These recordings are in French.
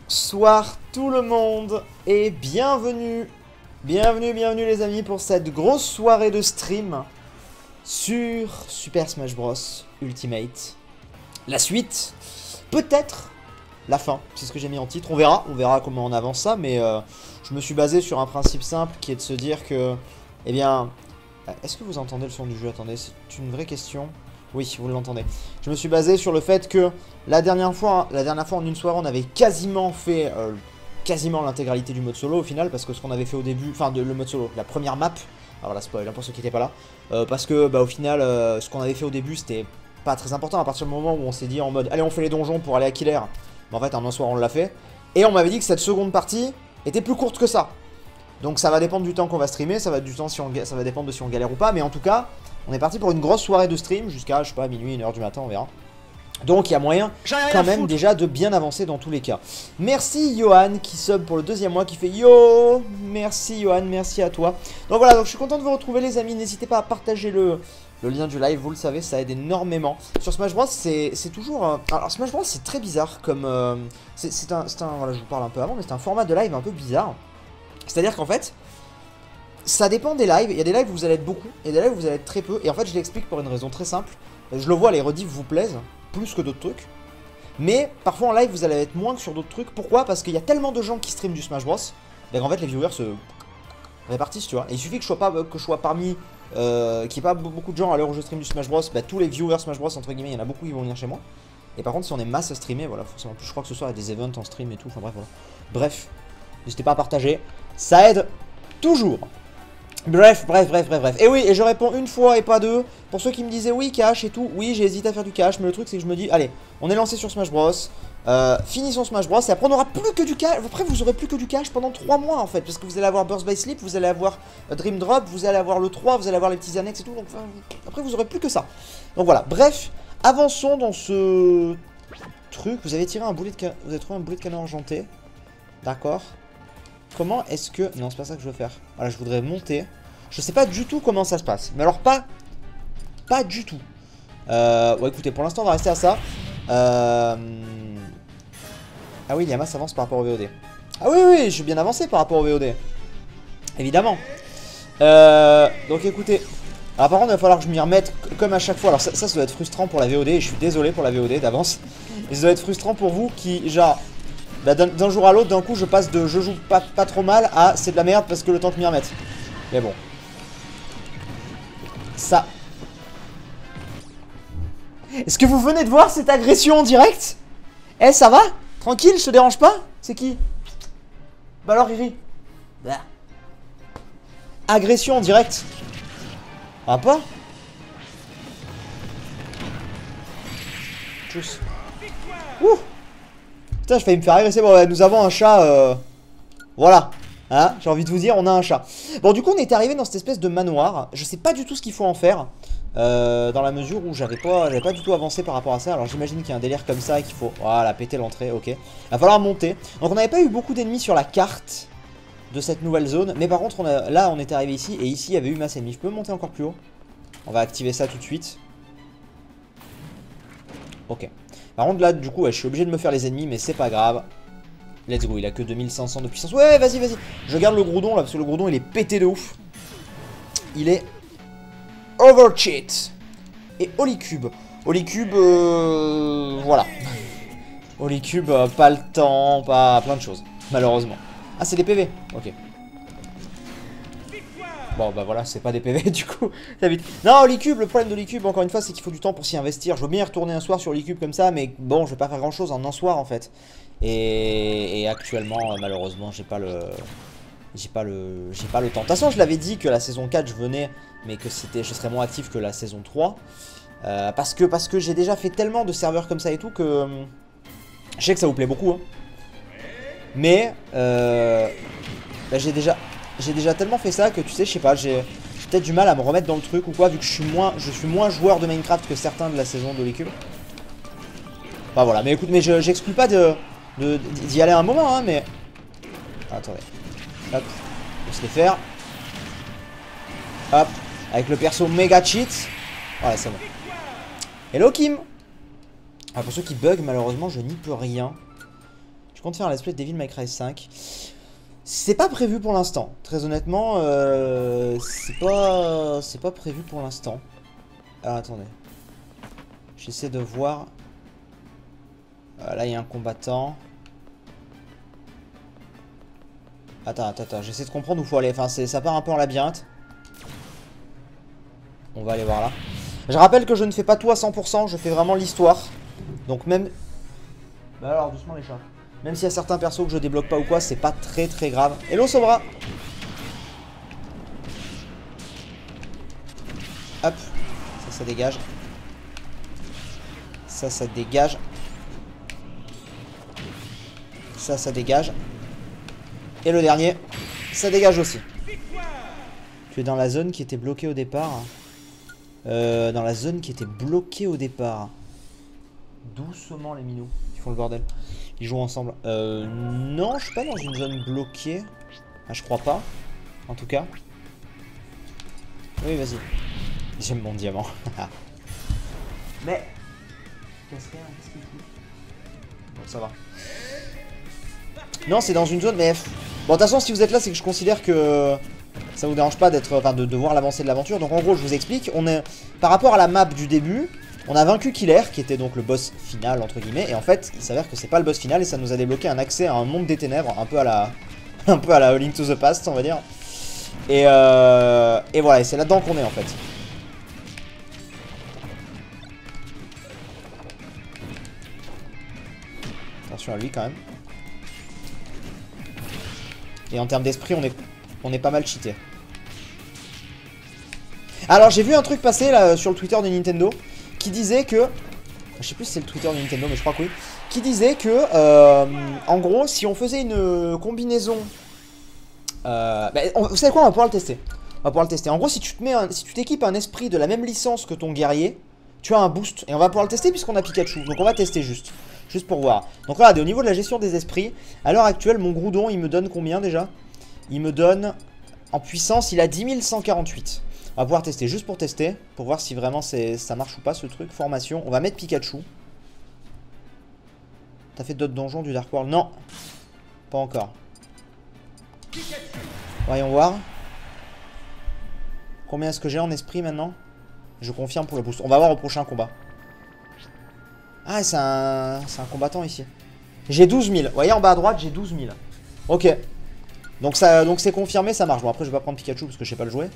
Bonsoir tout le monde et bienvenue les amis pour cette grosse soirée de stream sur Super Smash Bros Ultimate. La suite, peut-être la fin, c'est ce que j'ai mis en titre, on verra comment on avance ça, mais je me suis basé sur un principe simple qui est de se dire que, eh bien, est-ce que vous entendez le son du jeu? Attendez, c'est une vraie question. Oui, vous l'entendez. Je me suis basé sur le fait que la dernière fois en une soirée, on avait quasiment fait quasiment l'intégralité du mode solo au final, parce que ce qu'on avait fait au début, enfin le mode solo, la première map, alors la spoil hein, pour ceux qui n'étaient pas là, parce que au final, ce qu'on avait fait au début, c'était pas très important à partir du moment où on s'est dit en mode, allez on fait les donjons pour aller à Killer. Mais en fait, en un soir on l'a fait, et on m'avait dit que cette seconde partie était plus courte que ça. Donc ça va dépendre du temps qu'on va streamer, ça va dépendre de si on galère ou pas, mais en tout cas, on est parti pour une grosse soirée de stream jusqu'à, je sais pas, minuit, 1h du matin, on verra. Donc il y a moyen quand même déjà de bien avancer dans tous les cas. Merci Johan qui sub pour le deuxième mois, qui fait yo. Merci Johan, merci à toi. Donc voilà, donc je suis content de vous retrouver les amis. N'hésitez pas à partager le lien du live, vous le savez, ça aide énormément. Sur Smash Bros, c'est toujours... alors Smash Bros c'est très bizarre comme... c'est un... Voilà, je vous parle un peu avant, mais c'est un format de live un peu bizarre. C'est-à-dire qu'en fait... ça dépend des lives, il y a des lives où vous allez être beaucoup, et des lives où vous allez être très peu, et en fait je l'explique pour une raison très simple, je le vois, les rediffs vous plaisent, plus que d'autres trucs, mais parfois en live vous allez être moins que sur d'autres trucs, pourquoi? Parce qu'il y a tellement de gens qui streament du Smash Bros, qu'en fait les viewers se répartissent, tu vois, et il suffit que je sois parmi, qu'il n'y ait pas beaucoup de gens à l'heure où je stream du Smash Bros, bah tous les viewers Smash Bros entre guillemets, il y en a beaucoup qui vont venir chez moi, et par contre si on est masse à streamer, voilà, forcément, plus je crois que ce soir il y a des events en stream et tout, enfin bref, voilà. Bref, n'hésitez pas à partager, ça aide toujours. Bref. Et oui, et je réponds une fois et pas deux. Pour ceux qui me disaient oui, cash et tout, oui, j'ai hésité à faire du cash, mais le truc c'est que je me dis, allez, on est lancé sur Smash Bros. Finissons Smash Bros. Et après on aura plus que du cash. Après vous aurez plus que du cash pendant 3 mois en fait. Parce que vous allez avoir Burst by Sleep, vous allez avoir Dream Drop, vous allez avoir le 3, vous allez avoir les petits annexes et tout. Donc après vous aurez plus que ça. Donc voilà, bref, avançons dans ce truc. Vous avez tiré un boulet de canon. Vous avez trouvé un boulet de canon argenté. D'accord. Comment est-ce que... non, c'est pas ça que je veux faire. Voilà, je voudrais monter. Je sais pas du tout comment ça se passe. Mais alors pas du tout. Ouais, écoutez, pour l'instant, on va rester à ça. Ah oui, Yamas avance par rapport au VOD. Ah oui, je suis bien avancé par rapport au VOD. Évidemment. Donc écoutez... alors par contre, il va falloir que je m'y remette comme à chaque fois. Alors ça doit être frustrant pour la VOD. Et je suis désolé pour la VOD d'avance. Et ça doit être frustrant pour vous qui, genre... bah, d'un jour à l'autre, d'un coup, je passe de je joue pas trop mal à c'est de la merde parce que le temps que m'y remette. Mais bon. Ça. Est-ce que vous venez de voir cette agression en direct? Eh, ça va? Tranquille, je te dérange pas? C'est qui? Bah alors, Riri. Bah. Agression en direct. Ah, pas? Tchuss. Ouh. Putain, je failli me faire agresser. Bon, nous avons un chat. Voilà. Hein, j'ai envie de vous dire, on a un chat. Bon, du coup, on est arrivé dans cette espèce de manoir. Je sais pas du tout ce qu'il faut en faire. Dans la mesure où j'avais pas du tout avancé par rapport à ça. Alors, j'imagine qu'il y a un délire comme ça et qu'il faut. Voilà, péter l'entrée. Ok. Il va falloir monter. Donc, on n'avait pas eu beaucoup d'ennemis sur la carte de cette nouvelle zone. Mais par contre, là, on était arrivé ici. Et ici, il y avait eu masse ennemis. Je peux monter encore plus haut? On va activer ça tout de suite. Ok. Par contre là du coup ouais, je suis obligé de me faire les ennemis mais c'est pas grave. Let's go, il a que 2500 de puissance. Ouais vas-y. Je garde le Groudon là parce que le Groudon il est pété de ouf. Il est overcheat. Et Holycube. Holycube voilà. Holycube pas le temps, pas plein de choses. Malheureusement. Ah c'est des PV. Ok. Bon bah voilà, c'est pas des PV du coup, ça vite. Non, Holycube, le problème de Holycube encore une fois c'est qu'il faut du temps pour s'y investir. Je veux bien y retourner un soir sur Holycube comme ça, mais bon je vais pas faire grand chose en un soir en fait. Et actuellement malheureusement j'ai pas le temps. De toute façon je l'avais dit que la saison 4 je venais, mais que je serais moins actif que la saison 3. Parce que j'ai déjà fait tellement de serveurs comme ça et tout que je sais que ça vous plaît beaucoup hein. Mais bah, j'ai déjà tellement fait ça que tu sais, je sais pas, j'ai peut-être du mal à me remettre dans le truc ou quoi, vu que je suis moins joueur de Minecraft que certains de la saison de Holycube. Enfin voilà, mais écoute, mais j'exclus pas d'y aller un moment, hein, mais... ah, attendez. Hop, on va se les faire. Hop, avec le perso méga cheat. Voilà, c'est bon. Hello Kim. Ah, pour ceux qui bug, malheureusement, je n'y peux rien. Je compte faire un let's play de Devil May Cry 5. C'est pas prévu pour l'instant. Très honnêtement, c'est pas prévu pour l'instant. Ah, attendez. J'essaie de voir. Là, il y a un combattant. Attends. J'essaie de comprendre où il faut aller. Enfin, ça part un peu en labyrinthe. On va aller voir là. Je rappelle que je ne fais pas tout à 100%. Je fais vraiment l'histoire. Donc même... Bah alors, doucement les chats. Même s'il y a certains persos que je débloque pas ou quoi, c'est pas très grave. Hello Sobra. Hop. Ça dégage. Ça dégage. Ça dégage. Et le dernier, ça dégage aussi. Tu es dans la zone qui était bloquée au départ. Dans la zone qui était bloquée au départ. Doucement les minous. Ils font le bordel. Ils jouent ensemble. Non, je suis pas dans une zone bloquée. Ah, je crois pas. En tout cas. Oui, vas-y. J'aime mon diamant. Mais... Qu'est-ce qu'il fout? Bon, ça va. Non, c'est dans une zone, mais... Bon, de toute façon, si vous êtes là, c'est que je considère que... Ça vous dérange pas d'être... Enfin, de voir l'avancée de l'aventure. Donc, en gros, je vous explique. On est... Par rapport à la map du début... On a vaincu Killer, qui était donc le boss final, entre guillemets, et en fait, il s'avère que c'est pas le boss final, et ça nous a débloqué un accès à un monde des ténèbres, un peu à la Link to the Past, on va dire. Et voilà, et c'est là-dedans qu'on est, en fait. Attention à lui, quand même. Et en termes d'esprit, on est pas mal cheaté. Alors, j'ai vu un truc passer, là, sur le Twitter de Nintendo, qui disait que... Je sais plus si c'est le Twitter de Nintendo, mais je crois que oui. Qui disait que, en gros, si on faisait une combinaison... vous savez quoi, on va pouvoir le tester. On va pouvoir le tester. En gros, si tu t'équipes un esprit de la même licence que ton guerrier, tu as un boost. Et on va pouvoir le tester puisqu'on a Pikachu. Donc on va tester juste pour voir. Donc regardez, au niveau de la gestion des esprits, à l'heure actuelle, mon Groudon, il me donne combien déjà? Il me donne, en puissance, il a 10 148. On va pouvoir tester, juste pour tester, pour voir si vraiment ça marche ou pas ce truc. Formation, on va mettre Pikachu. T'as fait d'autres donjons du Dark World? Non, pas encore. Voyons voir. Combien est-ce que j'ai en esprit maintenant? Je confirme pour le boost. On va voir au prochain combat. Ah, c'est un combattant ici. J'ai 12 000. Vous voyez en bas à droite, j'ai 12 000. Ok. Donc c'est confirmé, ça marche. Bon, après, je vais pas prendre Pikachu parce que je sais pas le jouer.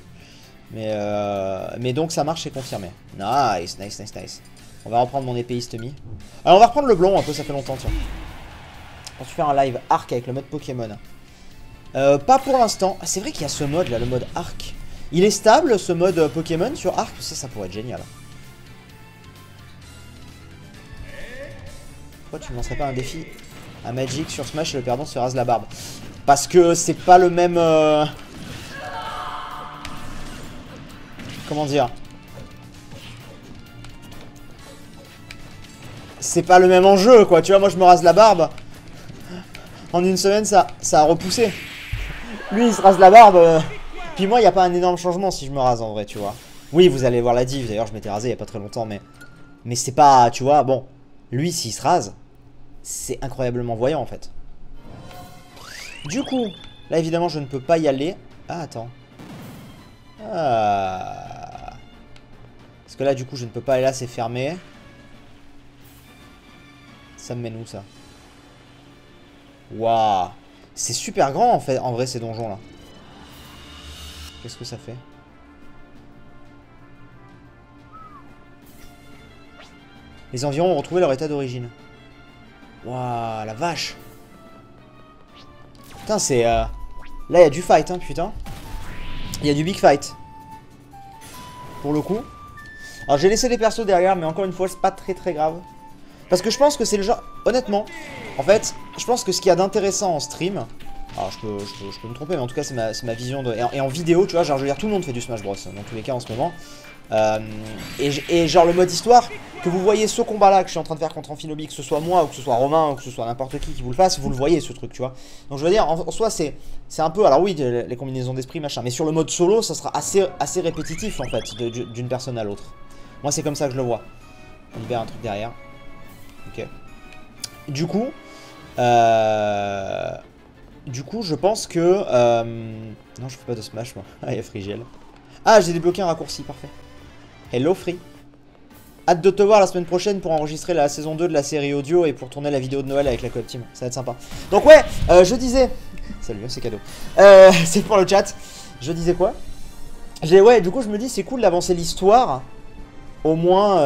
Mais donc ça marche, c'est confirmé. Nice. On va reprendre mon épéiste mi. Alors on va reprendre le blond un peu, ça fait longtemps, tiens. On va faire un live arc avec le mode Pokémon. Pas pour l'instant. Ah, c'est vrai qu'il y a ce mode là, le mode arc. Il est stable ce mode Pokémon sur arc, ça pourrait être génial. Pourquoi tu ne lancerais pas un défi à Magic sur Smash et le perdant se rase la barbe? Parce que c'est pas le même... Comment dire? C'est pas le même enjeu, quoi. Tu vois, moi je me rase la barbe. En une semaine, ça a repoussé. Lui, il se rase la barbe. Puis moi, il n'y a pas un énorme changement si je me rase en vrai, tu vois. Oui, vous allez voir la div. D'ailleurs, je m'étais rasé il n'y a pas très longtemps, mais c'est pas, tu vois, bon. Lui, s'il se rase, c'est incroyablement voyant en fait. Du coup, là, évidemment, je ne peux pas y aller. Ah, attends. Ah. Parce que là, du coup, je ne peux pas aller là, c'est fermé. Ça me mène où, ça? Waouh. C'est super grand, en fait, en vrai, ces donjons-là. Qu'est-ce que ça fait? Les environs ont retrouvé leur état d'origine. Waouh, la vache. Putain, c'est... Là, il y a du fight, hein, putain. Il y a du big fight. Pour le coup. Alors, j'ai laissé les persos derrière, mais encore une fois, c'est pas très grave. Parce que je pense que c'est le genre... Honnêtement, en fait, je pense que ce qu'il y a d'intéressant en stream... Alors, je peux me tromper, mais en tout cas, c'est ma vision de... Et en vidéo, tu vois, genre, je veux dire, tout le monde fait du Smash Bros. Dans tous les cas, en ce moment. Et genre, le mode histoire, que vous voyez ce combat-là que je suis en train de faire contre Amphinobi, que ce soit moi, ou que ce soit Romain, ou que ce soit n'importe qui vous le fasse, vous le voyez, ce truc, tu vois. Donc, je veux dire, en soi, c'est un peu... Alors oui, les combinaisons d'esprit, machin. Mais sur le mode solo, ça sera assez répétitif, en fait, d'une personne à l'autre. Moi, c'est comme ça que je le vois. On libère un truc derrière. Ok. Du coup, Du coup, je pense que... Non, je fais pas de smash, moi. Ah, il y a Frigel. Ah, j'ai débloqué un raccourci, parfait. Hello, Free. Hâte de te voir la semaine prochaine pour enregistrer la saison 2 de la série audio et pour tourner la vidéo de Noël avec la coop team. Ça va être sympa. Donc ouais, je disais... Salut, c'est cadeau. C'est pour le chat. Je disais quoi? Ouais, du coup, je me dis, c'est cool d'avancer l'histoire. Au moins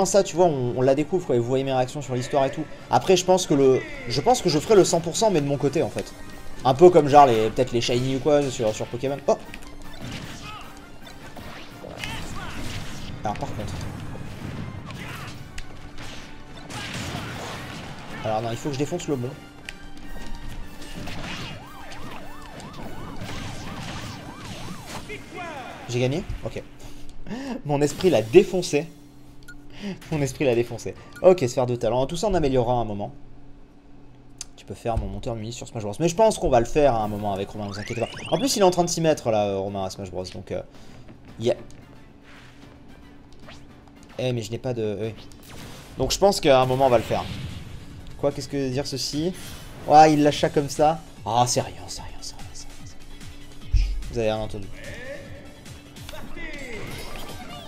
ça, tu vois, on la découvre, quoi. Et vous voyez mes réactions sur l'histoire et tout. Après, je pense que je ferai le 100%, mais de mon côté, en fait. Un peu comme genre, peut-être les shiny ou quoi, sur Pokémon. Oh! Alors, par contre... Alors, non, il faut que je défonce le bon. J'ai gagné? Ok. Mon esprit l'a défoncé. Mon esprit l'a défoncé. Ok, sphère de talent. Tout ça, on améliorera à un moment. Tu peux faire mon monteur mini sur Smash Bros. Mais je pense qu'on va le faire à un moment avec Romain, ne vous inquiétez pas. En plus, il est en train de s'y mettre, là, Romain, à Smash Bros. Donc, yeah. Eh, mais je n'ai pas de... Oui. Donc, je pense qu'à un moment, on va le faire. Quoi? Qu'est-ce que veut dire ceci? Ouais, il lâcha comme ça. Ah, c'est rien, c'est rien, c'est rien, c'est rien. Vous avez rien entendu.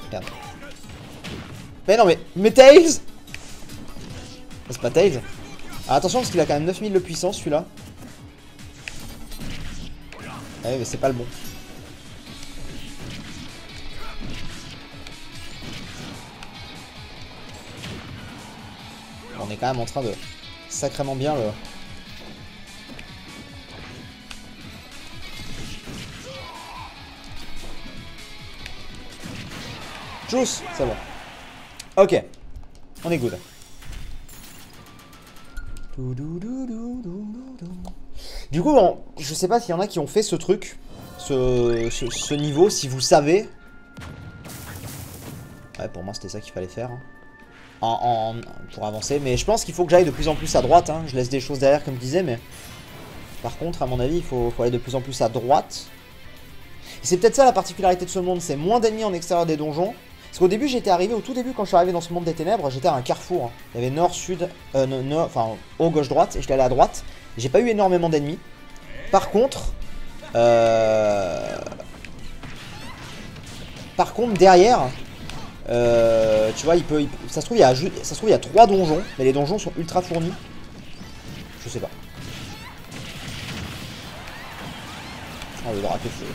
Regarde. Mais non, mais Tails! C'est pas Tails. Alors, attention, parce qu'il a quand même 9000 de puissance, celui-là. Ouais, mais c'est pas le bon. On est quand même en train de sacrément bien le... Juice, c'est bon. Ok, on est good. Du coup, bon, je sais pas s'il y en a qui ont fait ce truc, ce niveau, si vous savez. Ouais, pour moi c'était ça qu'il fallait faire. Pour avancer, mais je pense qu'il faut que j'aille de plus en plus à droite. Hein. Je laisse des choses derrière, comme je disais, mais par contre, à mon avis, il faut aller de plus en plus à droite. Et c'est peut-être ça la particularité de ce monde, c'est moins d'ennemis en extérieur des donjons. Parce qu'au début, j'étais arrivé, au tout début, quand je suis arrivé dans ce monde des ténèbres, j'étais à un carrefour. Il y avait nord, sud, nord, enfin, haut, gauche, droite, et j'étais allé à droite. J'ai pas eu énormément d'ennemis. Par contre, derrière, tu vois, ça se trouve, il y a 3 donjons, mais les donjons sont ultra fournis. Je sais pas. Oh, le drac est feu.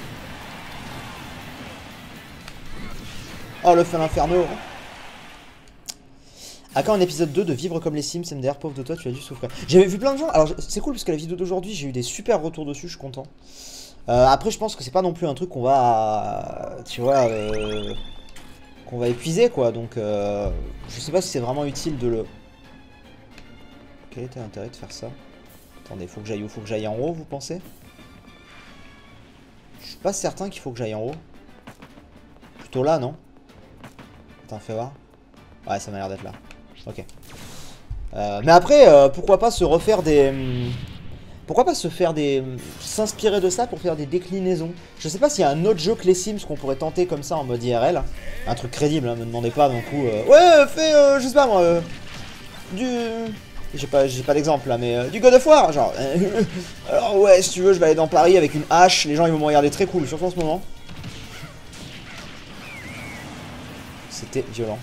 Oh, le feu inferno. À quand un épisode 2 de Vivre comme les Sims, MDR, pauvre de toi, tu as dû souffrir. J'avais vu plein de gens, alors c'est cool parce que la vidéo d'aujourd'hui, j'ai eu des super retours dessus, je suis content. Après, je pense que c'est pas non plus un truc qu'on va, tu vois, qu'on va épuiser, quoi. Donc, je sais pas si c'est vraiment utile de le... Quel était l'intérêt de faire ça? Attendez, faut que j'aille en haut, vous pensez? Je suis pas certain qu'il faut que j'aille en haut. Plutôt là, non? Attends, fais voir. Ouais, ça m'a l'air d'être là. Ok. Mais après, pourquoi pas se refaire des... Pourquoi pas s'inspirer de ça pour faire des déclinaisons. Je sais pas s'il y a un autre jeu que les Sims qu'on pourrait tenter comme ça en mode IRL. Un truc crédible, hein, me demandez pas d'un coup... Ouais, fais, je sais pas moi... du... J'ai pas d'exemple là, mais du God of War, genre... Alors ouais, si tu veux, je vais aller dans Paris avec une hache. Les gens, ils vont me regarder très cool, surtout en ce moment. C'était violent.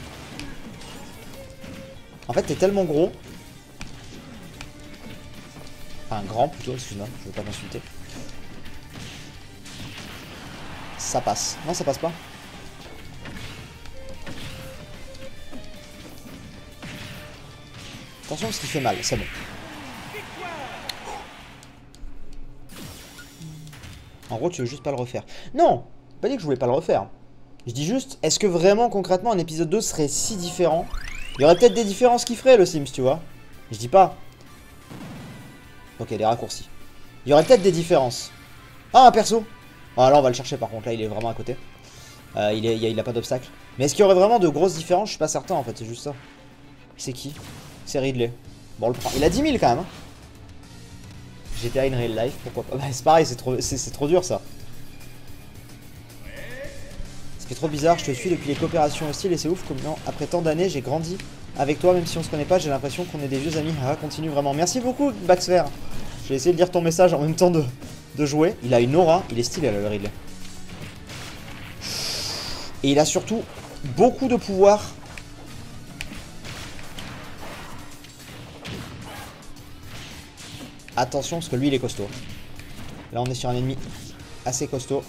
En fait, t'es tellement gros. Enfin, grand plutôt, excuse-moi, je veux pas m'insulter. Ça passe. Non, ça passe pas. Attention parce qu'il fait mal, c'est bon. En gros, tu veux juste pas le refaire. Non, pas dit que je voulais pas le refaire. Je dis juste, est-ce que vraiment, concrètement, un épisode 2 serait si différent? Il y aurait peut-être des différences qui feraient le Sims, tu vois. Je dis pas. Ok, des raccourcis. Il y aurait peut-être des différences. Ah, un perso. Ah, là, on va le chercher par contre. Là, il est vraiment à côté. Il a pas d'obstacle. Mais est-ce qu'il y aurait vraiment de grosses différences? Je suis pas certain, en fait. C'est juste ça. C'est qui? C'est Ridley. Bon, on le prend. Il a 10 000 quand même. Hein. GTA in real life, pourquoi pas. Bah, c'est pareil, c'est trop dur, ça. Ça fait trop bizarre. Je te suis depuis les coopérations hostiles et c'est ouf comme non. Après tant d'années, j'ai grandi avec toi, même si on se connaît pas. J'ai l'impression qu'on est des vieux amis. Ah, continue vraiment. Merci beaucoup, Baxfer. J'ai essayé de lire ton message en même temps de jouer. Il a une aura. Il est stylé, là, le Ridley. Et il a surtout beaucoup de pouvoir. Attention, parce que lui, il est costaud. Là, on est sur un ennemi assez costaud.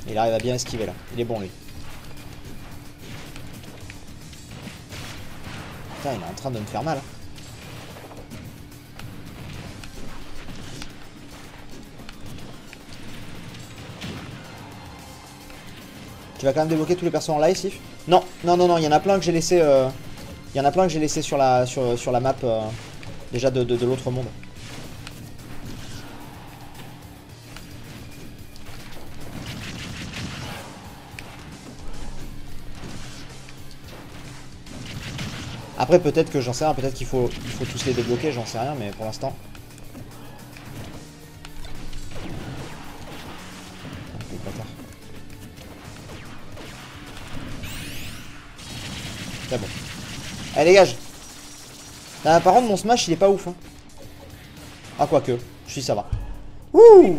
Il arrive à bien esquiver, là. Il est bon, lui. Putain, il est en train de me faire mal. Tu vas quand même débloquer tous les persos en live, Sif? Non, non, non, non, il y en a plein que j'ai laissé. Il y en a plein que j'ai laissé sur la map déjà de l'autre monde. Après peut-être que j'en sais rien, peut-être qu'il faut tous les débloquer, j'en sais rien, mais pour l'instant. C'est bon. Allez, dégage. Par contre, mon smash, il est pas ouf. Hein. Ah, quoique. Si, ça va. Ouh.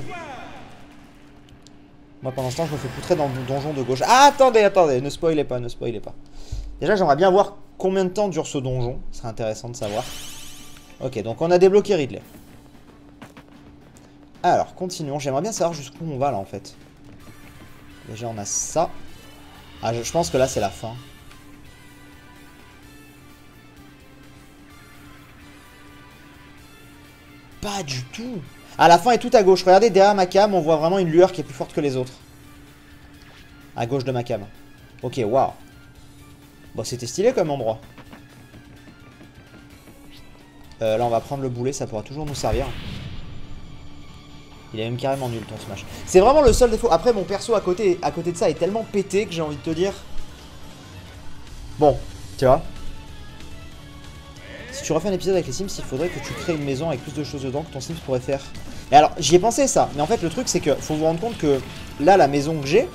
Moi, pendant ce temps, je me fais poutrer dans le donjon de gauche. Ah, attendez, attendez. Ne spoilez pas, ne spoilez pas. Déjà, j'aimerais bien voir combien de temps dure ce donjon. Ce serait intéressant de savoir. Ok, donc on a débloqué Ridley. Alors, continuons. J'aimerais bien savoir jusqu'où on va, là, en fait. Déjà, on a ça. Ah, je pense que là, c'est la fin. Pas du tout. À la fin est tout à gauche. Regardez, derrière ma cam, on voit vraiment une lueur qui est plus forte que les autres. À gauche de ma cam. Ok, waouh. Bon, c'était stylé comme endroit. Là, on va prendre le boulet, ça pourra toujours nous servir. Il est même carrément nul, ton smash. C'est vraiment le seul défaut. Après, mon perso à côté de ça est tellement pété que j'ai envie de te dire... Bon, tu vois. Si tu refais un épisode avec les Sims, il faudrait que tu crées une maison avec plus de choses dedans que ton Sims pourrait faire. Et alors, j'y ai pensé ça. Mais en fait, le truc, c'est que faut vous rendre compte que là, la maison que j'ai,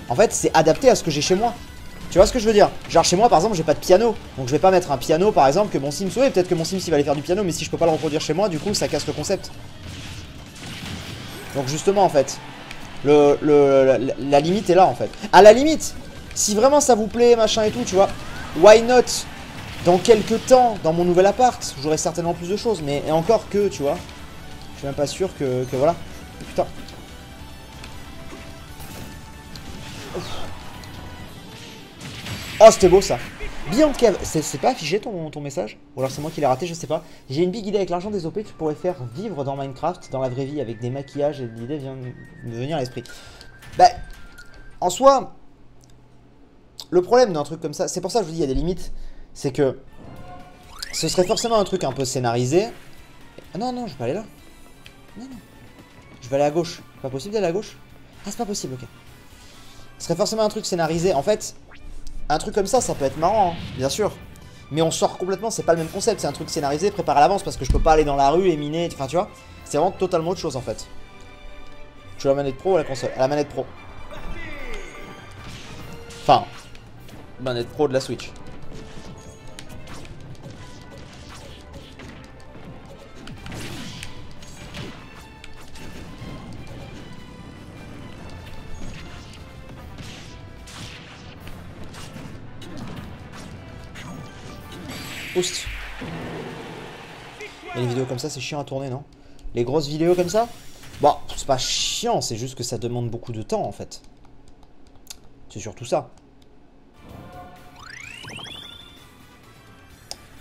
en fait, c'est adapté à ce que j'ai chez moi. Tu vois ce que je veux dire? Genre, chez moi, par exemple, j'ai pas de piano. Donc, je vais pas mettre un piano, par exemple, que mon Sims... Oui, peut-être que mon Sims, il va aller faire du piano, mais si je peux pas le reproduire chez moi, du coup, ça casse le concept. Donc, justement, en fait, la limite est là, en fait. À la limite, si vraiment ça vous plaît, machin et tout, tu vois, why not? Dans quelques temps, dans mon nouvel appart, j'aurai certainement plus de choses. Mais encore que, tu vois, je suis même pas sûr que voilà. Putain. Oh, c'était beau ça. Beyond Cave, c'est pas affiché ton message? Ou alors c'est moi qui l'ai raté, je sais pas. J'ai une big idée avec l'argent des OP que tu pourrais faire vivre dans Minecraft, dans la vraie vie, avec des maquillages, et l'idée vient de me venir à l'esprit. Bah, en soi, le problème d'un truc comme ça, c'est pour ça que je vous dis, il y a des limites. C'est que ce serait forcément un truc un peu scénarisé. Ah non, non, je vais pas aller là. Non, non. Je vais aller à gauche. Pas possible d'aller à gauche? Ah, c'est pas possible, ok. Ce serait forcément un truc scénarisé. En fait, un truc comme ça peut être marrant, hein, bien sûr. Mais on sort complètement, c'est pas le même concept. C'est un truc scénarisé, préparé à l'avance, parce que je peux pas aller dans la rue et miner. Enfin, tu vois, c'est vraiment totalement autre chose en fait. Tu veux la manette pro ou la console? À la manette pro. Enfin, manette pro de la Switch. Oust. Et les vidéos comme ça, c'est chiant à tourner, non? Les grosses vidéos comme ça? Bon, c'est pas chiant, c'est juste que ça demande beaucoup de temps, en fait. C'est surtout ça.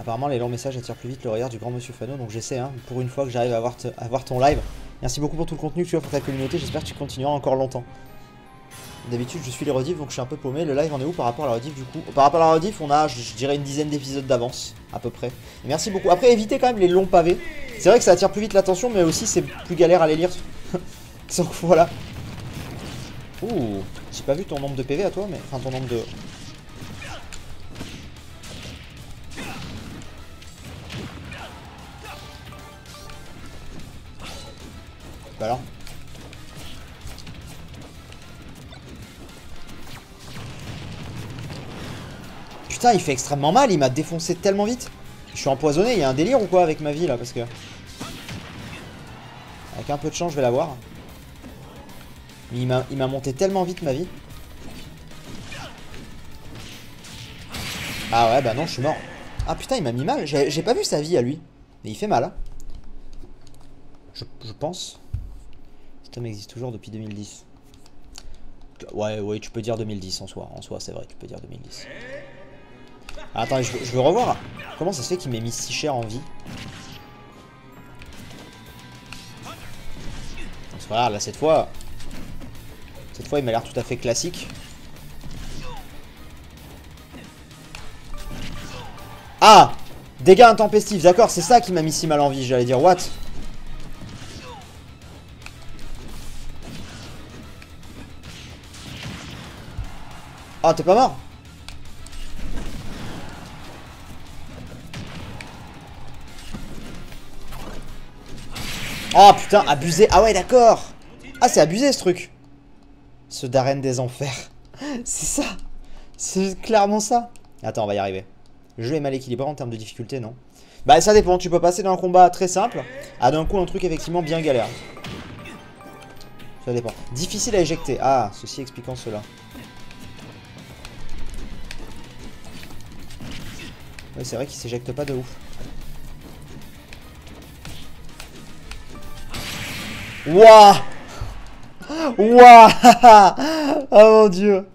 Apparemment, les longs messages attirent plus vite le regard du grand monsieur Fano, donc j'essaie, hein, pour une fois que j'arrive à voir ton live. Merci beaucoup pour tout le contenu que tu offres à ta communauté, j'espère que tu continueras encore longtemps. D'habitude, je suis les rediffs, donc je suis un peu paumé. Le live, on est où par rapport à la rediff, du coup? Par rapport à la rediff, on a, je dirais, une dizaine d'épisodes d'avance, à peu près. Et merci beaucoup. Après, évitez quand même les longs pavés. C'est vrai que ça attire plus vite l'attention, mais aussi, c'est plus galère à les lire. Donc, voilà. Ouh, j'ai pas vu ton nombre de PV à toi, mais... Enfin, ton nombre de... Bah alors. putain, il fait extrêmement mal, il m'a défoncé tellement vite. Je suis empoisonné, il y a un délire ou quoi avec ma vie là, parce que... Avec un peu de chance, je vais l'avoir. Mais il m'a monté tellement vite ma vie. Ah ouais, bah non, je suis mort. Ah putain, il m'a mis mal. J'ai pas vu sa vie à lui. Mais il fait mal, hein. Je pense. Cet homme existe toujours depuis 2010. Ouais, tu peux dire 2010 en soi. En soi, c'est vrai, tu peux dire 2010. Ah, attends, je veux revoir. Comment ça se fait qu'il m'ait mis si cher en vie? Parce que regarde, là, cette fois, il m'a l'air tout à fait classique. Ah! Dégâts intempestifs, d'accord, c'est ça qui m'a mis si mal en vie. J'allais dire, what? Oh, t'es pas mort? Oh putain, abusé. Ah ouais, d'accord. Ah, c'est abusé ce truc. Ce Darren des enfers. C'est ça. C'est clairement ça. Attends, on va y arriver. Le jeu est mal équilibré en termes de difficulté, non? Bah, ça dépend. Tu peux passer d'un combat très simple à d'un coup un truc effectivement bien galère. Ça dépend. Difficile à éjecter. Ah, ceci expliquant cela. Oui, c'est vrai qu'il s'éjecte pas de ouf. Wouah! Wouah! Oh mon dieu!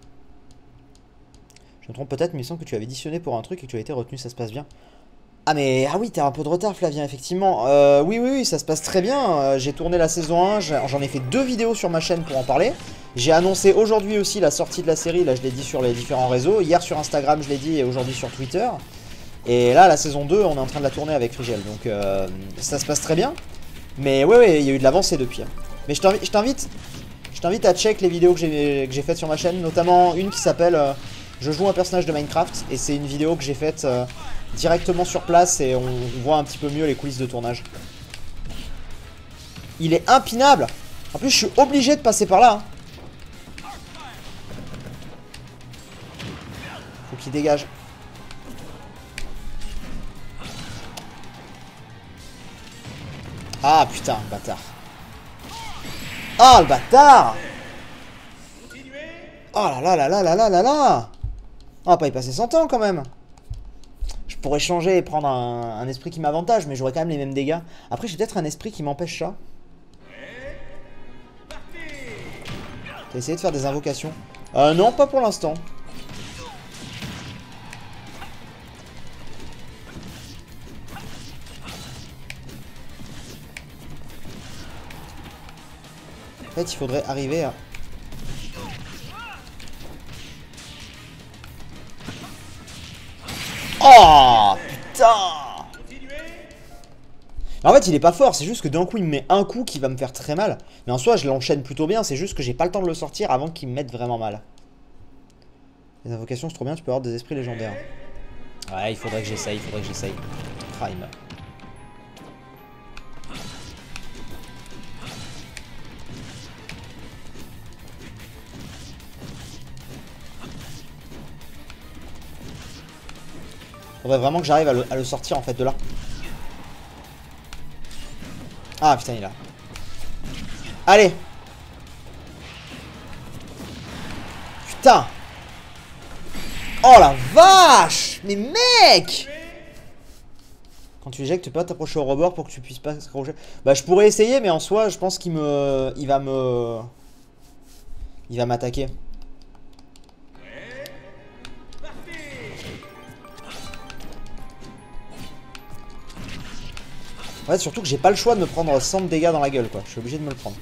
Je me trompe peut-être, mais il me semble que tu avais auditionné pour un truc et que tu as été retenu, ça se passe bien. Ah mais, ah oui, t'as un peu de retard Flavien, effectivement. Oui, ça se passe très bien. J'ai tourné la saison 1, j'en ai fait 2 vidéos sur ma chaîne pour en parler. J'ai annoncé aujourd'hui aussi la sortie de la série, là je l'ai dit sur les différents réseaux. Hier sur Instagram je l'ai dit et aujourd'hui sur Twitter. Et là la saison 2, on est en train de la tourner avec Frigel, donc ça se passe très bien. Mais ouais, il y a eu de l'avancée depuis. Mais je t'invite à check les vidéos que j'ai faites sur ma chaîne, notamment une qui s'appelle je joue un personnage de Minecraft, et c'est une vidéo que j'ai faite directement sur place et on voit un petit peu mieux les coulisses de tournage. Il est impinable. En plus je suis obligé de passer par là, hein. Faut qu'il dégage. Ah putain, bâtard. Ah le bâtard. Oh là. On va pas y passer 100 ans quand même. Je pourrais changer et prendre un esprit qui m'avantage, mais j'aurais quand même les mêmes dégâts. Après j'ai peut-être un esprit qui m'empêche ça. T'as essayé de faire des invocations? Non, pas pour l'instant. En fait, il faudrait arriver à... Oh putain! En fait, il est pas fort, c'est juste que d'un coup, il me met un coup qui va me faire très mal. Mais en soi, je l'enchaîne plutôt bien, c'est juste que j'ai pas le temps de le sortir avant qu'il me mette vraiment mal. Les invocations, c'est trop bien, tu peux avoir des esprits légendaires. Ouais, il faudrait que j'essaye, Prime. Faudrait vraiment que j'arrive à le sortir en fait de là. Ah putain, il est là. Allez. Putain. Oh la vache. Mais mec. Quand tu éjectes, tu peux pas t'approcher au rebord pour que tu puisses pas s'accrocher. Bah je pourrais essayer, mais en soi je pense qu'il va m'attaquer. En fait, surtout que j'ai pas le choix de me prendre 100 de dégâts dans la gueule, quoi. Je suis obligé de me le prendre.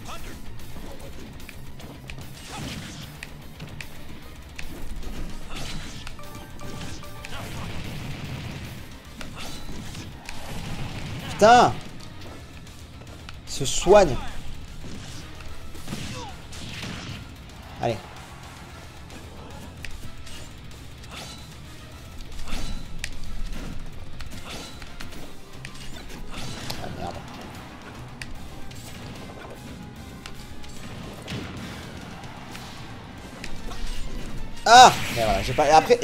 Putain! Il se soigne. Allez. Ah! Mais voilà, j'ai pas... Après,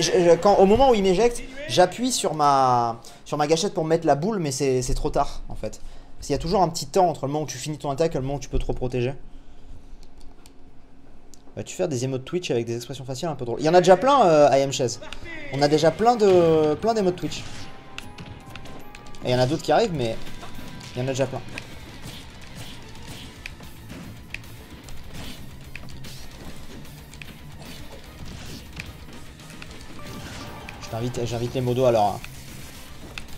au moment où il m'éjecte, j'appuie sur ma gâchette pour mettre la boule, mais c'est trop tard, en fait. Parce qu'il y a toujours un petit temps entre le moment où tu finis ton attaque et le moment où tu peux te reprotéger. Vas-tu faire des emotes Twitch avec des expressions faciales un peu drôles? Il y en a déjà plein, I am Chaise. On a déjà plein d'émotes Twitch. Et il y en a d'autres qui arrivent, mais il y en a déjà plein. J'invite les modos alors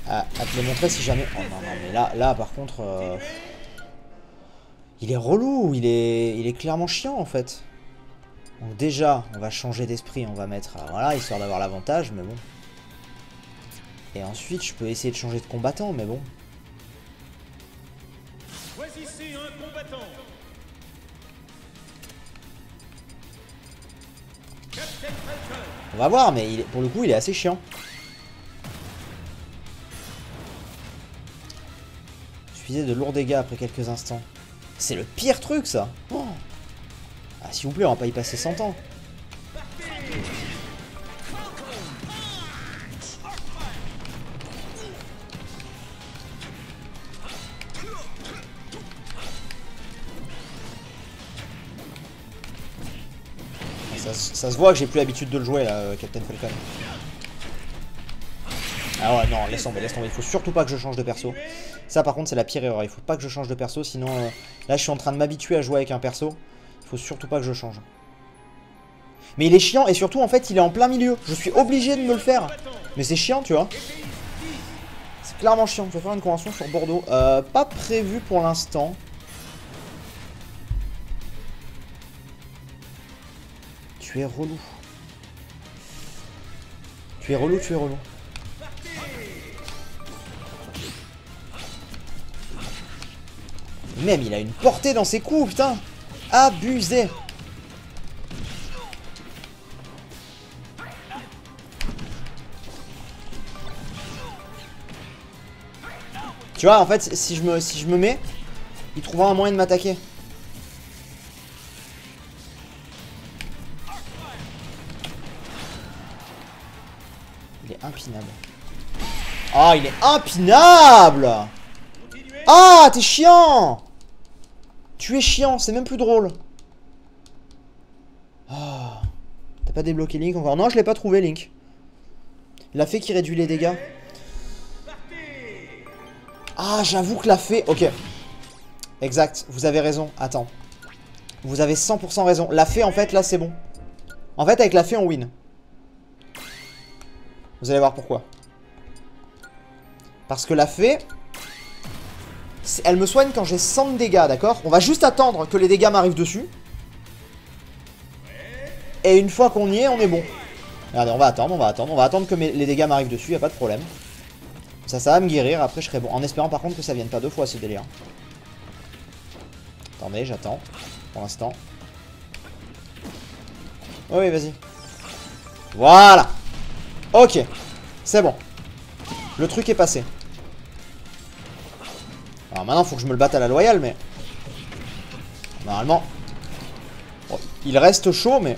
à te les montrer si jamais... Oh non, non, mais là par contre... il est relou, il est clairement chiant en fait. Donc déjà, on va changer d'esprit, on va mettre... voilà, histoire d'avoir l'avantage, mais bon. Et ensuite, je peux essayer de changer de combattant, mais bon. Choisissez un combattant. Captain Falcon. On va voir, mais pour le coup, il est assez chiant. Suffisait de lourds dégâts après quelques instants. C'est le pire truc, ça. Oh. Ah, s'il vous plaît, on va pas y passer 100 ans. Ça se voit que j'ai plus l'habitude de le jouer, là, Captain Falcon. Ah ouais, non, laisse tomber, laisse tomber. Il faut surtout pas que je change de perso. Ça, par contre, c'est la pire erreur. Il faut pas que je change de perso, sinon... là, je suis en train de m'habituer à jouer avec un perso. Il faut surtout pas que je change. Mais il est chiant, et surtout, en fait, il est en plein milieu. Je suis obligé de me le faire. Mais c'est chiant, tu vois. C'est clairement chiant. Je vais faire une convention sur Bordeaux. Pas prévu pour l'instant. Tu es relou. Tu es relou, tu es relou. Même, il a une portée dans ses coups, putain. Abusé. Tu vois, en fait, si je me mets, il trouvera un moyen de m'attaquer. Il est impinable. Ah, il est impinable. Ah, t'es chiant. Tu es chiant, c'est même plus drôle. Ah, t'as pas débloqué Link encore? Non, je l'ai pas trouvé, Link. La fée qui réduit les dégâts. Ah, j'avoue que la fée... Ok. Exact, vous avez raison. Attends. Vous avez 100% raison. La fée, en fait, là, c'est bon. En fait, avec la fée, on win. Vous allez voir pourquoi. Parce que la fée... elle me soigne quand j'ai 100 de dégâts, d'accord? On va juste attendre que les dégâts m'arrivent dessus. Et une fois qu'on y est, on est bon. Regardez, on va attendre que les dégâts m'arrivent dessus, y a pas de problème. Ça va me guérir, après je serai bon. En espérant par contre que ça vienne pas deux fois ce délire. Attendez, j'attends. Pour l'instant. Oui, vas-y. Voilà. Ok. C'est bon. Le truc est passé. Alors maintenant, faut que je me le batte à la loyale, mais... normalement... bon, il reste chaud, mais...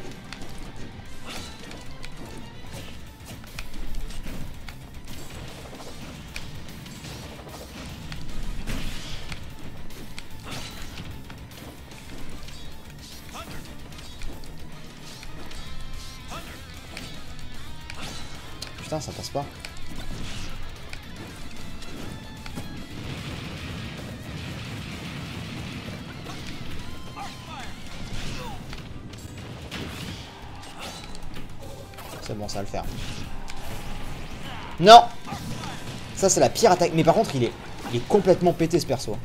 putain, ça passe pas. C'est bon, ça va le faire. Non! Ça, c'est la pire attaque. Mais par contre, il est complètement pété, ce perso.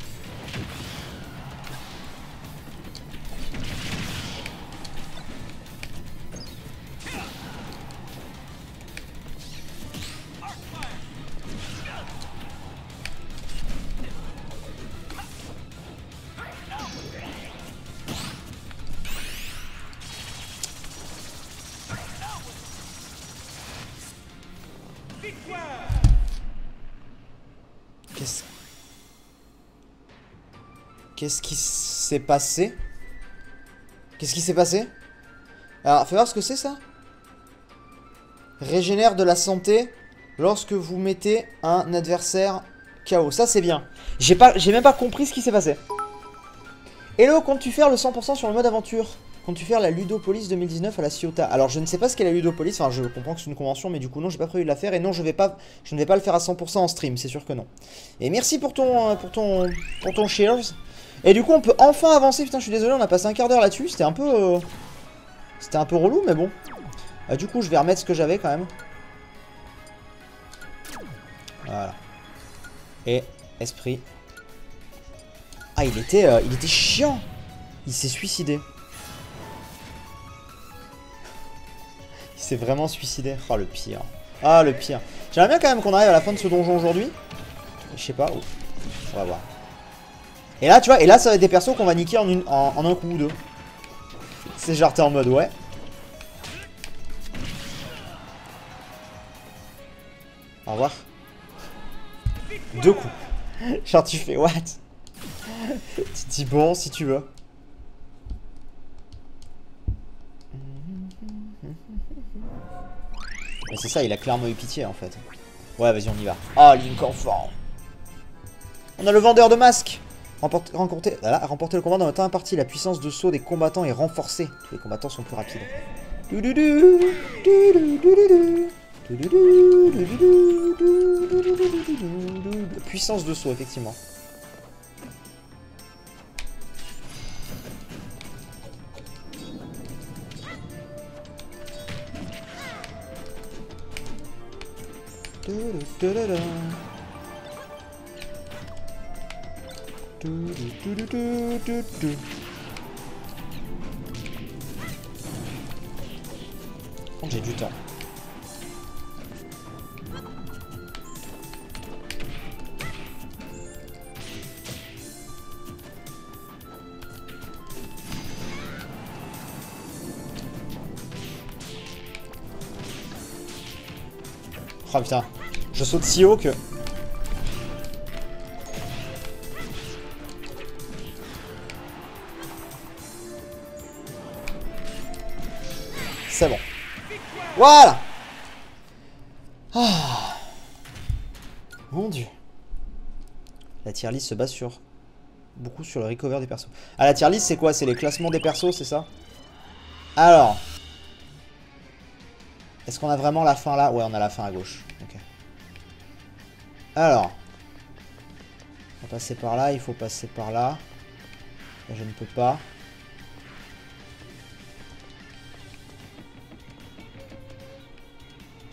Qu'est-ce qui s'est passé? Qu'est-ce qui s'est passé? Alors, fais voir ce que c'est, ça. régénère de la santé lorsque vous mettez un adversaire KO. Ça, c'est bien. J'ai même pas compris ce qui s'est passé. Hello, comptes-tu faire le 100% sur le mode aventure? Comptes-tu faire la Ludopolis 2019 à la Ciotat? Alors, je ne sais pas ce qu'est la Ludopolis. Enfin, je comprends que c'est une convention, mais du coup, non, j'ai pas prévu de la faire. Et non, je ne vais pas le faire à 100% en stream, c'est sûr que non. Et merci pour ton shares. Et du coup, on peut enfin avancer. Putain, je suis désolé, on a passé un quart d'heure là-dessus. C'était un peu relou, mais bon. Du coup, je vais remettre ce que j'avais quand même. Voilà. Et esprit. Ah, il était chiant. Il s'est suicidé. Il s'est vraiment suicidé. Oh, le pire. Ah, le pire. J'aimerais bien quand même qu'on arrive à la fin de ce donjon aujourd'hui. Je sais pas. On va voir. Et là, tu vois, ça va être des persos qu'on va niquer en un coup ou deux. C'est genre, t'es en mode, ouais. Au revoir. 2 coups. Genre, tu fais what? Tu te dis bon, si tu veux. Mais c'est ça, il a clairement eu pitié en fait. Ouais, vas-y, on y va. Ah, Link enfant. On a le vendeur de masques. Remporter le combat dans le temps imparti. La puissance de saut des combattants est renforcée. Tous les combattants sont plus rapides. Puissance de saut, effectivement. J'ai du temps. Oh putain, je saute si haut que... C'est bon. Voilà. Ah. Mon dieu. La tier list se base beaucoup sur le recover des persos. Ah, la tier list c'est quoi? C'est les classements des persos, c'est ça? Alors. Est-ce qu'on a vraiment la fin là? Ouais, on a la fin à gauche. Ok. Alors. On va passer par là, il faut passer par là. Là, je ne peux pas.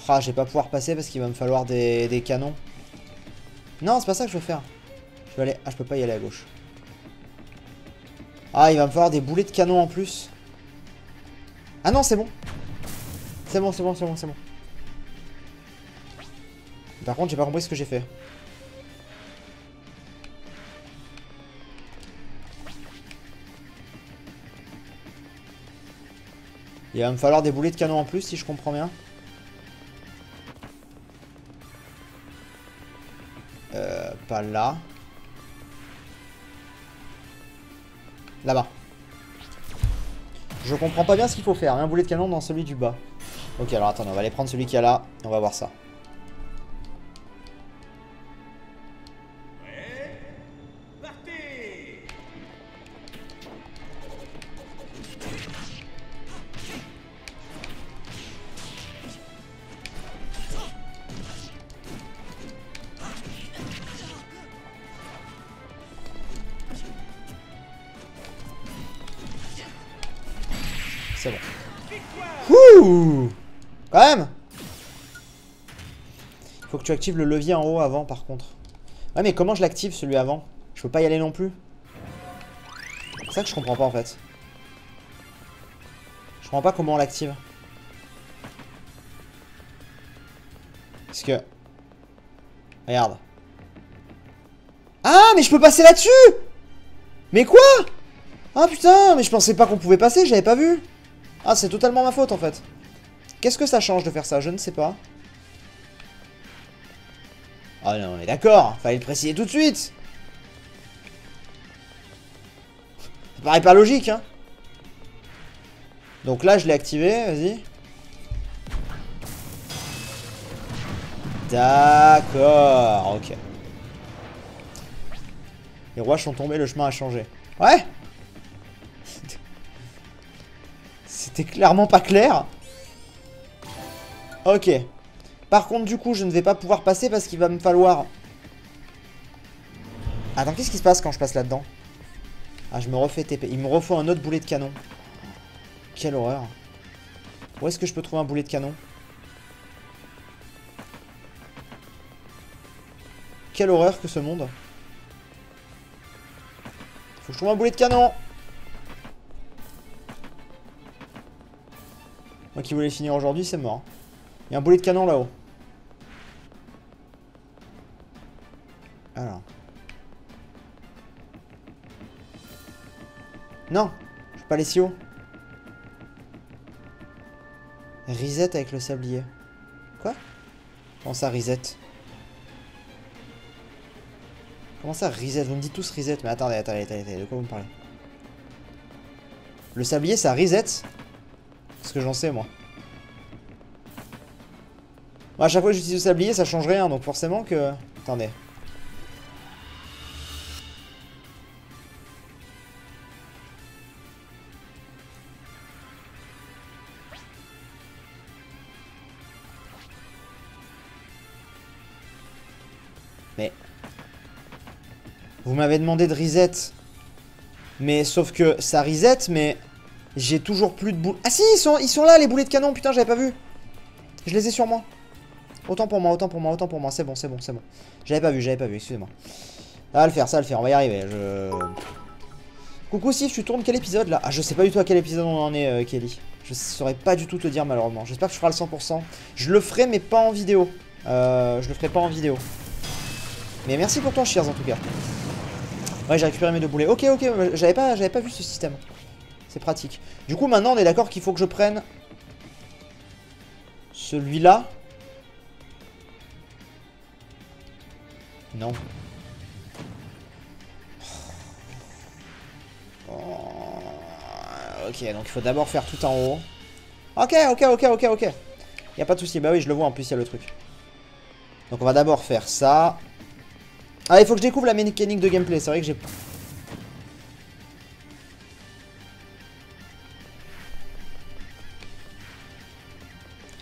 Ah, je vais pas pouvoir passer parce qu'il va me falloir des canons. Non, c'est pas ça que je veux faire. Je vais aller... Ah, je peux pas y aller à gauche. Ah, il va me falloir des boulets de canon en plus. Ah non, c'est bon. C'est bon, c'est bon, c'est bon, c'est bon. Par contre, j'ai pas compris ce que j'ai fait. Il va me falloir des boulets de canon en plus, si je comprends bien. Pas là. Là-bas. Je comprends pas bien ce qu'il faut faire. Un boulet de canon dans celui du bas. Ok, alors attendez, on va aller prendre celui qui est là. Et on va voir ça. C'est bon. Ouh, quand même. Faut que tu actives le levier en haut avant par contre. Ouais, mais comment je l'active celui avant? Je peux pas y aller non plus. C'est ça que je comprends pas en fait. Je comprends pas comment on l'active. Parce que... Regarde. Ah, mais je peux passer là-dessus! Mais quoi? Ah putain, mais je pensais pas qu'on pouvait passer, j'avais pas vu. Ah, c'est totalement ma faute en fait. Qu'est-ce que ça change de faire ça? Je ne sais pas. Ah non, mais d'accord, fallait le préciser tout de suite. Ça paraît pas logique, hein. Donc là, je l'ai activé, vas-y. D'accord, ok. Les rois sont tombés, le chemin a changé. Ouais. C'était clairement pas clair. Ok. Par contre, du coup, je ne vais pas pouvoir passer parce qu'il va me falloir... Attends, qu'est-ce qui se passe quand je passe là-dedans? Ah, je me refais TP. Il me refaut un autre boulet de canon. Quelle horreur. Où est-ce que je peux trouver un boulet de canon? Quelle horreur que ce monde. Faut que je trouve un boulet de canon. Moi qui voulais finir aujourd'hui, c'est mort. Il y a un boulet de canon là-haut. Alors. Non, je peux pas aller si haut. Reset avec le sablier. Quoi? Comment ça reset? Comment ça reset? Vous me dites tous reset, mais attendez, de quoi vous me parlez? Le sablier ça reset? Parce que j'en sais moi. Bon, à chaque fois que j'utilise le sablier ça change rien, donc forcément que... Attendez. Mais... Vous m'avez demandé de reset. Mais sauf que ça reset, mais... J'ai toujours plus de boules... Ah si, ils sont là les boulets de canon, putain j'avais pas vu. Je les ai sur moi. Autant pour moi, c'est bon. J'avais pas vu, excusez-moi. Ça va le faire, on va y arriver. Coucou Sif, tu tournes quel épisode là? Ah je sais pas du tout à quel épisode on en est Kelly. Je saurais pas du tout te dire malheureusement. J'espère que tu feras le 100%. Je le ferai mais pas en vidéo. Je le ferai pas en vidéo. Mais merci pour ton cheers en tout cas. Ouais j'ai récupéré mes 2 boulets. Ok, j'avais pas vu ce système. C'est pratique. Du coup maintenant on est d'accord qu'il faut que je prenne celui-là. Non. Oh. Ok, donc il faut d'abord faire tout en haut. Ok. Y a pas de souci. Bah oui, je le vois en plus, il y a le truc. Donc on va d'abord faire ça. Ah, il faut que je découvre la mécanique de gameplay. C'est vrai que j'ai...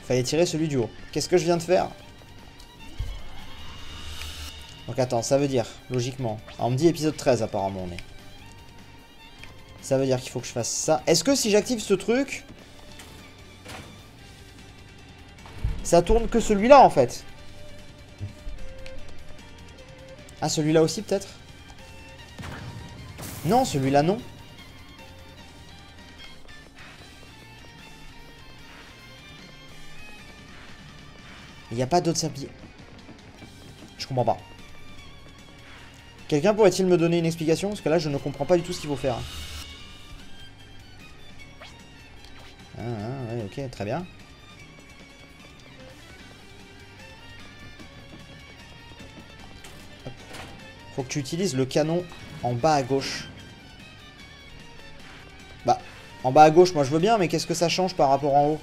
Fallait tirer celui du haut. Qu'est-ce que je viens de faire? Donc attends, ça veut dire, logiquement... Alors, on me dit épisode 13 apparemment, mais... Ça veut dire qu'il faut que je fasse ça. Est-ce que si j'active ce truc... Ça tourne que celui-là en fait? Ah, celui-là aussi peut-être? Non, celui-là non. Il n'y a pas d'autre sablier. Je comprends pas. Quelqu'un pourrait-il me donner une explication? Parce que là, je ne comprends pas du tout ce qu'il faut faire. Ouais, ok, très bien. Hop. Faut que tu utilises le canon en bas à gauche. Bah, en bas à gauche, moi je veux bien, mais qu'est-ce que ça change par rapport en haut?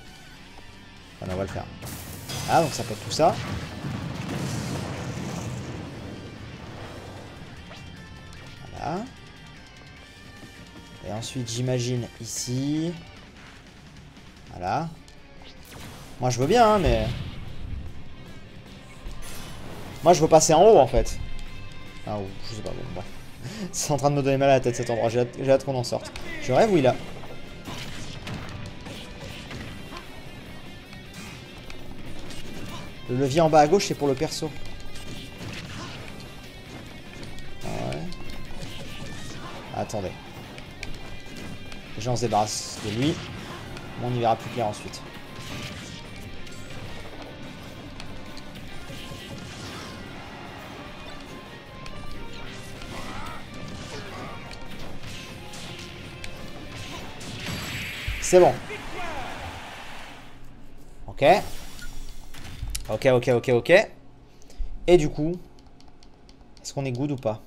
Voilà, on va le faire. Ah, donc ça peut être tout ça. Voilà. Et ensuite, j'imagine ici. Voilà. Moi, je veux bien, hein, mais... Moi, je veux passer en haut, en fait. Ah, je sais pas, bon, bref. C'est en train de me donner mal à la tête, cet endroit. J'ai hâte qu'on en sorte. Je rêve où il a... Le levier en bas à gauche, c'est pour le perso. Ouais. Attendez. Déjà, on se débarrasse de lui. On y verra plus clair ensuite. C'est bon. Ok. Ok. Et du coup, est-ce qu'on est good ou pas?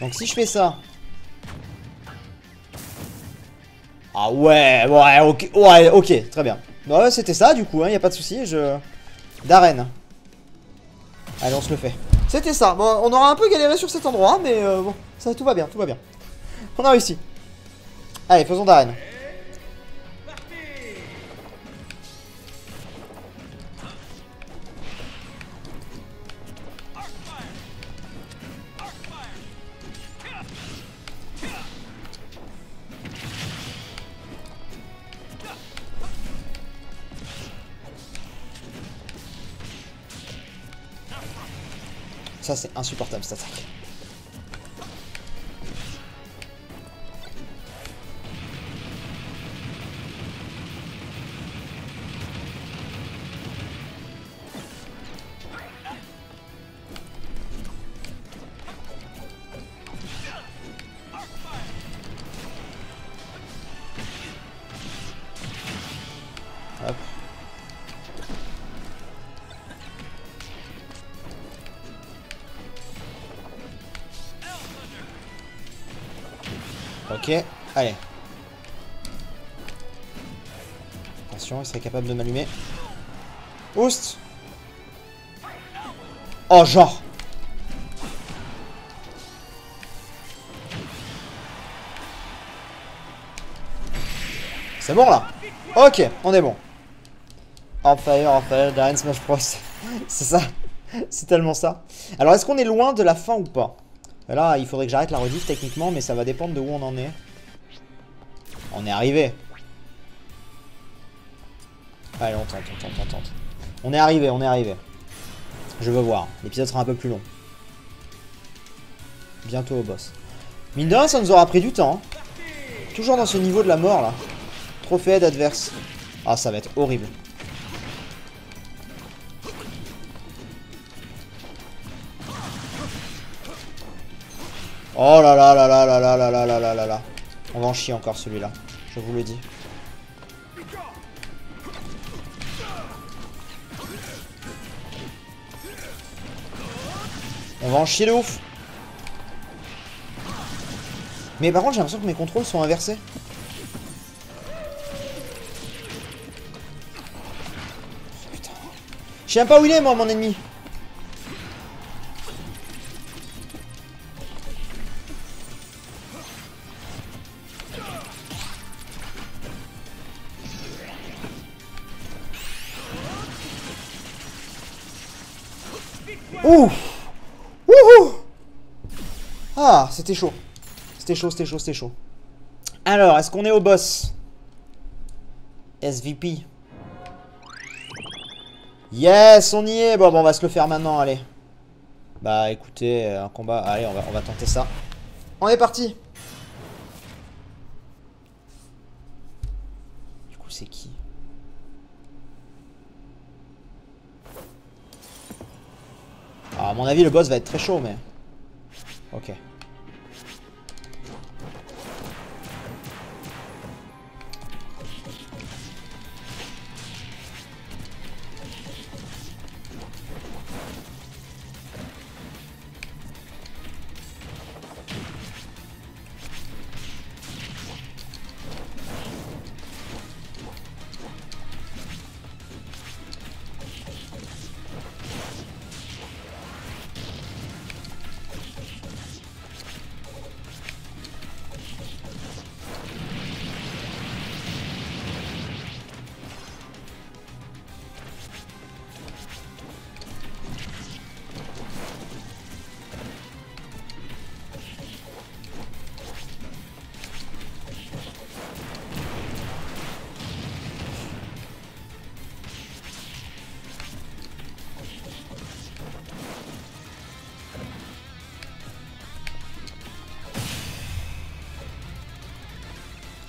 Donc si je fais ça... Ah ouais, ok, très bien. Ouais, c'était ça du coup, hein, y a pas de souci, D'arène. Allez, on se le fait. C'était ça. Bon, on aura un peu galéré sur cet endroit, mais bon, ça, tout va bien, tout va bien. On a réussi. Allez, faisons d'arène. Ça, c'est insupportable, cette attaque. Hop. Ok, allez. Attention, il serait capable de m'allumer. Oust. Oh, genre. C'est bon là. Ok, on est bon. En fire, Darren Smash Bros. C'est ça. C'est tellement ça. Alors, est-ce qu'on est loin de la fin ou pas? Là, il faudrait que j'arrête la rediff techniquement, mais ça va dépendre de où on en est. On est arrivé. Allez, on tente. On est arrivé, on est arrivé. Je veux voir. L'épisode sera un peu plus long. Bientôt au boss. Mine de rien, ça nous aura pris du temps. Hein. Toujours dans ce niveau de la mort, là. Trophée d'adverse. Ah, ça va être horrible. Oh là là là là là là là là là là là là. On va en chier encore celui-là. Je vous le dis. On va en chier de ouf. Mais par contre j'ai l'impression que mes contrôles sont inversés. Putain. Je sais même pas où il est moi mon ennemi. Ouh. Wouhou. Ah, c'était chaud. C'était chaud. Alors, est-ce qu'on est au boss? SVP. Yes, on y est. Bon, on va se le faire maintenant, allez. Bah, écoutez, un combat. Allez, on va tenter ça. On est parti. Du coup, c'est qui? Alors, à mon avis, le boss va être très chaud, mais... Ok.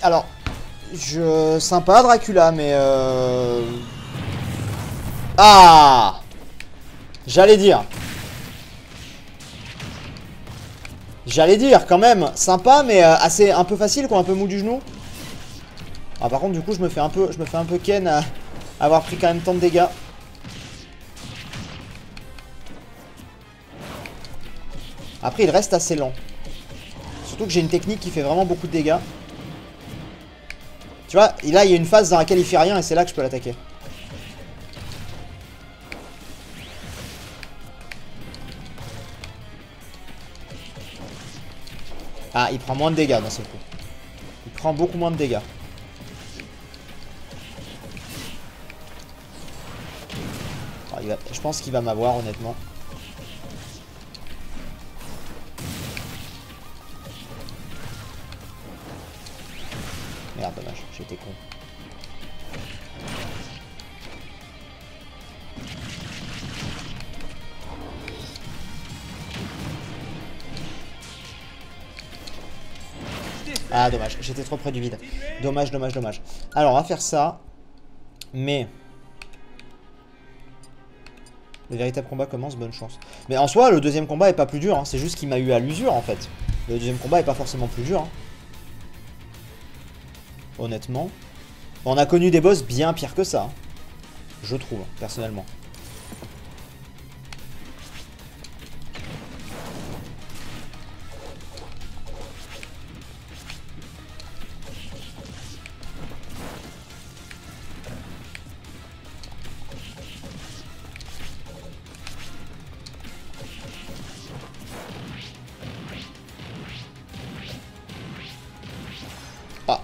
Alors, sympa Dracula, mais Ah, j'allais dire quand même, sympa, mais assez un peu facile quoi, un peu mou du genou. Ah par contre du coup je me fais un peu ken à avoir pris quand même tant de dégâts. Après il reste assez lent. Surtout que j'ai une technique qui fait vraiment beaucoup de dégâts. Tu vois, là il y a une phase dans laquelle il fait rien et c'est là que je peux l'attaquer. Ah, il prend moins de dégâts d'un seul coup. Il prend beaucoup moins de dégâts. Ah, je pense qu'il va m'avoir, honnêtement. Merde, dommage, j'étais con. Ah, dommage, j'étais trop près du vide. Dommage, dommage, dommage. Alors, on va faire ça. Mais... le véritable combat commence, bonne chance. Mais en soi, le deuxième combat est pas plus dur, hein. C'est juste qu'il m'a eu à l'usure, en fait. Le deuxième combat est pas forcément plus dur, hein. Honnêtement. On a connu des boss bien pires que ça, hein. Je trouve, personnellement. Ah.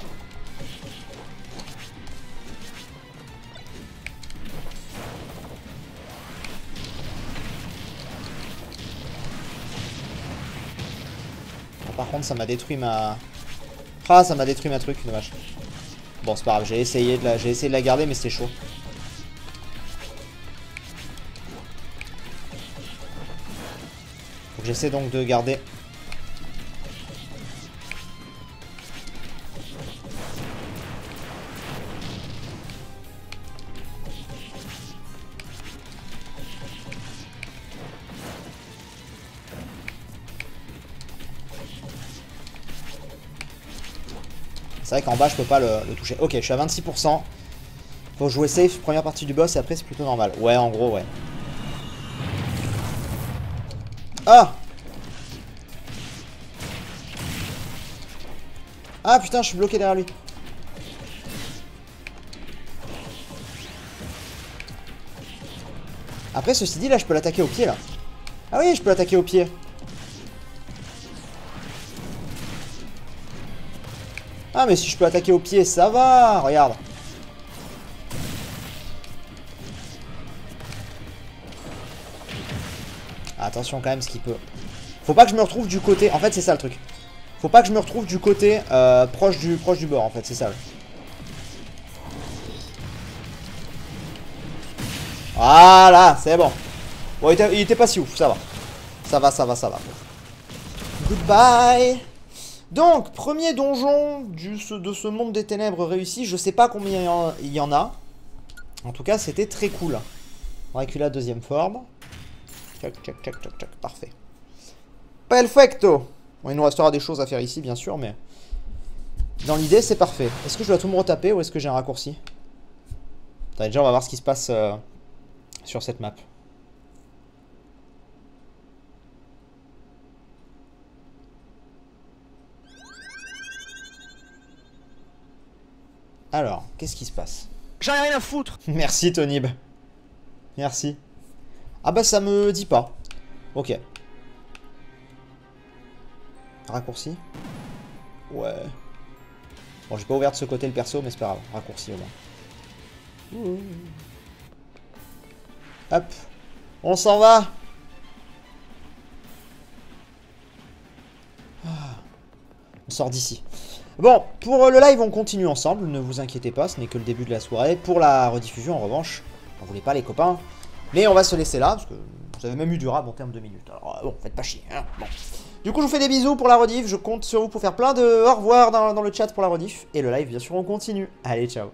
Par contre, ça m'a détruit ma... Ah, ça m'a détruit ma truc, dommage. Bon, c'est pas grave, j'ai essayé de la garder, mais c'était chaud. Faut que j'essaie donc de garder... C'est vrai qu'en bas je peux pas le toucher. Ok, je suis à 26%. Faut jouer safe, première partie du boss et après c'est plutôt normal. Ouais, en gros, ouais. Ah! Ah putain, je suis bloqué derrière lui. Après, ceci dit, là je peux l'attaquer au pied là. Ah oui, je peux l'attaquer au pied. Ah mais si je peux attaquer au pied, ça va. Regarde. Attention quand même ce qu'il peut. Faut pas que je me retrouve du côté. En fait c'est ça le truc. Faut pas que je me retrouve du côté proche du bord en fait, c'est ça. Voilà, c'est bon. Bon, il était pas si ouf, ça va. Ça va, ça va, ça va. Goodbye. Donc, premier donjon de ce monde des ténèbres réussi. Je sais pas combien il y en a. En tout cas, c'était très cool. On récule la deuxième forme. Tchac, tchac, tchac, tchac, tchac. Parfait. Perfecto. Bon, il nous restera des choses à faire ici, bien sûr, mais... dans l'idée, c'est parfait. Est-ce que je dois tout me retaper ou est-ce que j'ai un raccourci? Attendez, déjà, on va voir ce qui se passe sur cette map. Alors, qu'est-ce qui se passe? J'en ai rien à foutre. Merci Tonib. Merci. Ah bah ça me dit pas. Ok. Raccourci. Ouais. Bon, j'ai pas ouvert de ce côté le perso, mais c'est pas grave. Raccourci au moins. Hop. On s'en va. On sort d'ici. Bon, pour le live, on continue ensemble, ne vous inquiétez pas, ce n'est que le début de la soirée. Pour la rediffusion, en revanche, on voulait pas les copains. Mais on va se laisser là, parce que vous avez même eu du rab en termes de minutes. Alors bon, faites pas chier, hein. Bon. Du coup, je vous fais des bisous pour la rediff, je compte sur vous pour faire plein de au revoir dans le chat pour la rediff. Et le live, bien sûr, on continue. Allez, ciao.